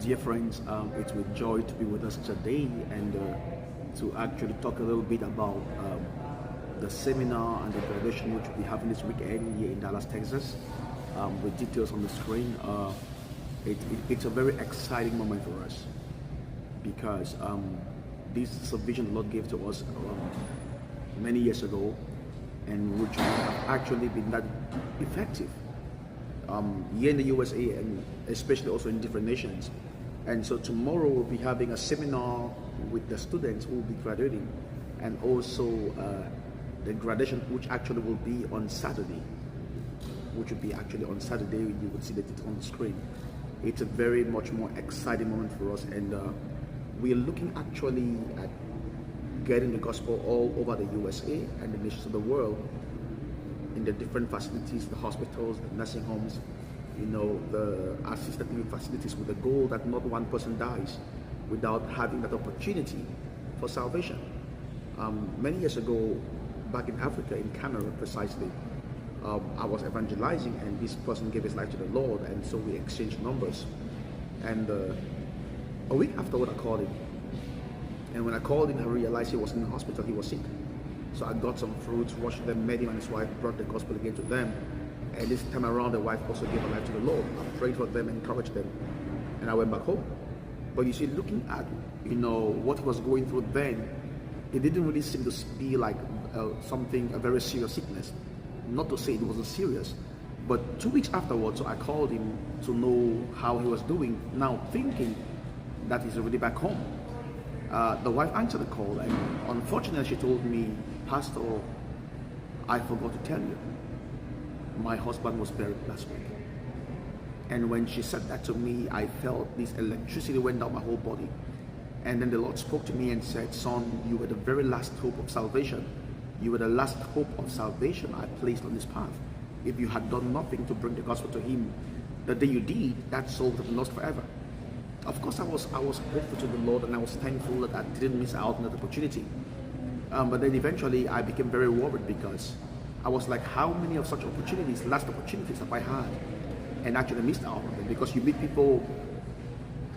Dear friends, it's with joy to be with us today and to actually talk a little bit about the seminar and the graduation which we'll be having this weekend here in Dallas, Texas, with details on the screen. It's a very exciting moment for us because this is a vision the Lord gave to us many years ago, and which have actually been that effective here in the USA and especially also in different nations. And so tomorrow we'll be having a seminar with the students who will be graduating, and also the graduation, which actually will be on Saturday, You will see that it's on the screen. It's a very much more exciting moment for us, and we are looking actually at getting the gospel all over the USA and the nations of the world, in the different facilities, the hospitals, the nursing homes, the assisted living facilities, with the goal that not one person dies without having that opportunity for salvation. Many years ago, back in Africa, in Cameroon precisely, I was evangelizing, and this person gave his life to the Lord, and so we exchanged numbers. And a week afterward, I called him. And when I called him, I realized he was in the hospital, he was sick. So I got some fruits, washed them, met him and his wife, brought the gospel again to them. And this time around, the wife also gave her life to the Lord. I prayed for them, encouraged them, and I went back home. But you see, looking at what he was going through then, it didn't really seem to be like a very serious sickness. Not to say it wasn't serious, but 2 weeks afterwards, so I called him to know how he was doing. Now thinking that he's already back home. The wife answered the call, and unfortunately she told me, "Pastor, I forgot to tell you, my husband was buried last week." And when she said that to me, I felt this electricity went down my whole body. And then the Lord spoke to me and said, "Son, you were the very last hope of salvation. You were the last hope of salvation I placed on this path. If you had done nothing to bring the gospel to him, the day you did, that soul would have been lost forever." Of course, I was grateful to the Lord, and I was thankful that I didn't miss out on that opportunity. But then eventually I became very worried, because I was like, how many of such opportunities, last opportunities, have I had and actually missed out on them? Because you meet people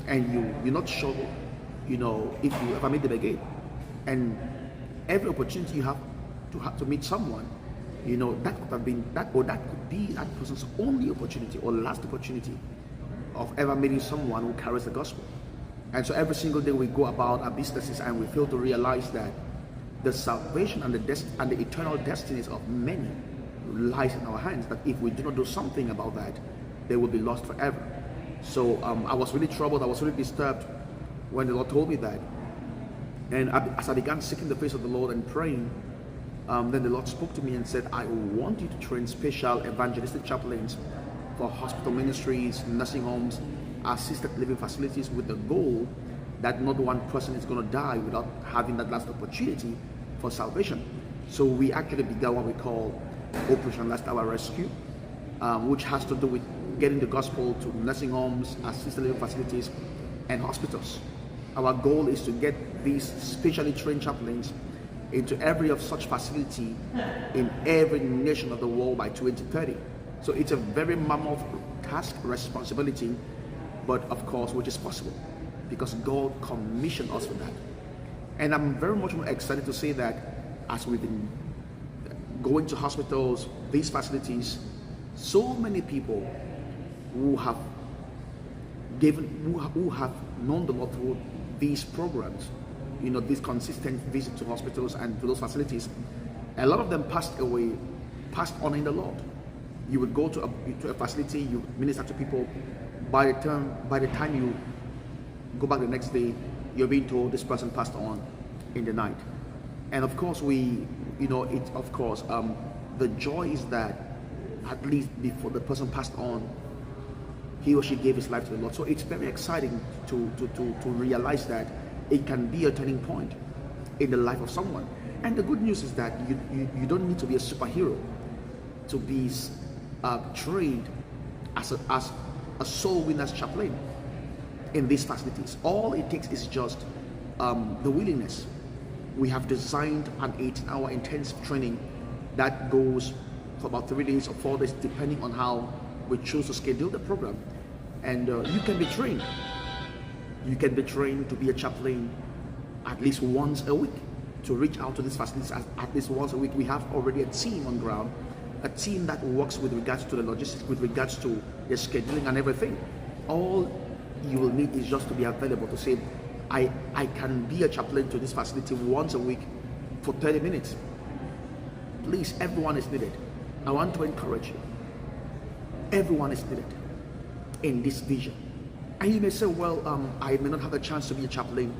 and you're not sure, if you ever meet them again. And every opportunity you have to meet someone, that could have been that could be that person's only opportunity or last opportunity of ever meeting someone who carries the gospel. And so every single day we go about our businesses, and we fail to realize that the salvation and the eternal destinies of many lies in our hands, that if we do not do something about that, they will be lost forever. So I was really troubled, I was really disturbed when the Lord told me that. And as I began seeking the face of the Lord and praying, then the Lord spoke to me and said, "I want you to train special evangelistic chaplains for hospital ministries, nursing homes, assisted living facilities, with the goal that not one person is going to die without having that last opportunity for salvation." So we actually began what we call Operation Last Hour Rescue, which has to do with getting the gospel to nursing homes, assisted living facilities, and hospitals. Our goal is to get these specially trained chaplains into every of such facility in every nation of the world by 2030. So it's a very mammoth task, responsibility, but of course, which is possible because God commissioned us for that. And I'm very much more excited to say that as we've been going to hospitals, these facilities, so many people who have known the Lord through these programs, these consistent visits to hospitals and to those facilities, a lot of them passed on in the Lord. You would go to a facility, you minister to people. By the time you go back the next day, you're being told this person passed on in the night. And of course, the joy is that at least before the person passed on, he or she gave his life to the Lord. So it's very exciting to realize that it can be a turning point in the life of someone. And the good news is that you don't need to be a superhero to be trained as a soul winner's chaplain in these facilities. All it takes is just the willingness. We have designed an 18-hour intensive training that goes for about 3 days or 4 days, depending on how we choose to schedule the program. And you can be trained You can be trained to be a chaplain at least once a week, to reach out to these facilities at least once a week. We have already a team on ground, a team that works with regards to the logistics, with regards to the scheduling and everything. All you will need is just to be available to say, I can be a chaplain to this facility once a week for 30 minutes. Please, everyone is needed. I want to encourage you. Everyone is needed in this vision. And you may say, well, I may not have a chance to be a chaplain,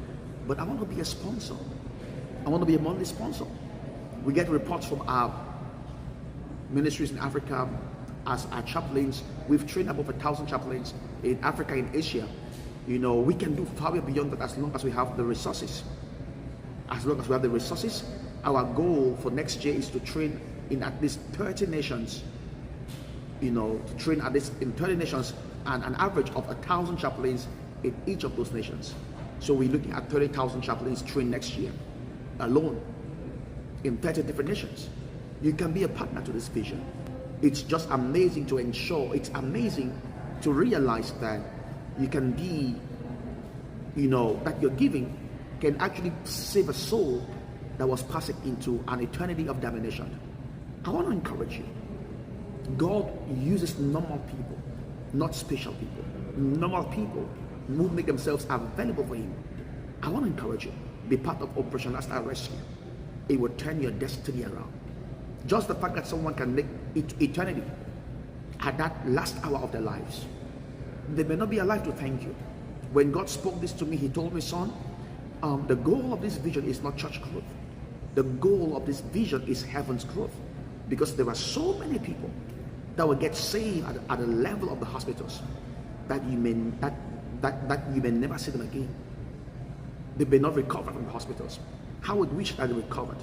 but I want to be a sponsor. I want to be a monthly sponsor. We get reports from our ministries in Africa as our chaplains. We've trained above 1,000 chaplains in Africa, in Asia. You know, we can do far beyond that as long as we have the resources. As long as we have the resources, our goal for next year is to train in at least 30 nations. You know, to train at least in 30 nations and an average of 1,000 chaplains in each of those nations. So we're looking at 30,000 chaplains trained next year alone in 30 different nations. You can be a partner to this vision. It's just amazing to ensure, it's amazing to realize that you can be, you know, that your giving can actually save a soul that was passing into an eternity of damnation. I want to encourage you. God uses normal people, not special people. Normal people who make themselves available for Him. I want to encourage you. Be part of Operation Last Hour Rescue. It will turn your destiny around. Just the fact that someone can make it eternity at that last hour of their lives. They may not be alive to thank you. When God spoke this to me, He told me, son, the goal of this vision is not church growth. The goal of this vision is heaven's growth. Because there are so many people that will get saved at the level of the hospitals that you may never see them again. They may not recover from the hospitals. How would wish that they recovered,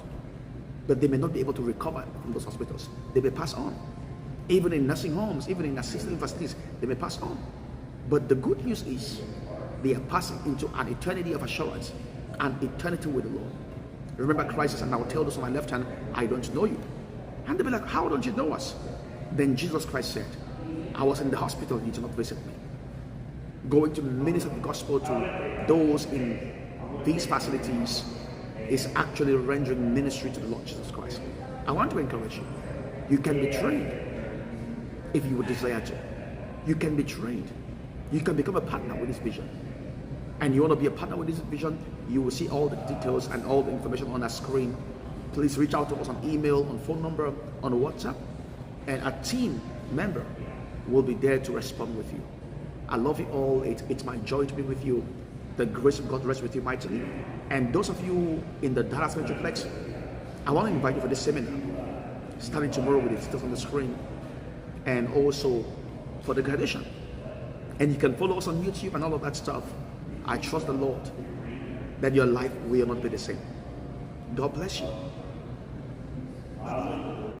but they may not be able to recover from those hospitals. They may pass on. Even in nursing homes, even in assisted facilities, they may pass on. But the good news is they are passing into an eternity of assurance, an eternity with the Lord. Remember Christ says, and I will tell those on my left hand, I don't know you. And they'll be like, how don't you know us? Then Jesus Christ said, I was in the hospital, you did not visit me. Going to minister the gospel to those in these facilities is actually rendering ministry to the Lord Jesus Christ. I want to encourage you. You can be trained if you would desire to. You can be trained. You can become a partner with this vision. And you want to be a partner with this vision, you will see all the details and all the information on our screen. Please reach out to us on email, on phone number, on WhatsApp, and a team member will be there to respond with you. I love you all. It's my joy to be with you. The grace of God rests with you mightily. And those of you in the Dallas Metroplex, I want to invite you for this seminar starting tomorrow with the details on the screen, and also for the graduation. And you can follow us on YouTube and all of that stuff. I trust the Lord that your life will not be the same. God bless you. Bye-bye.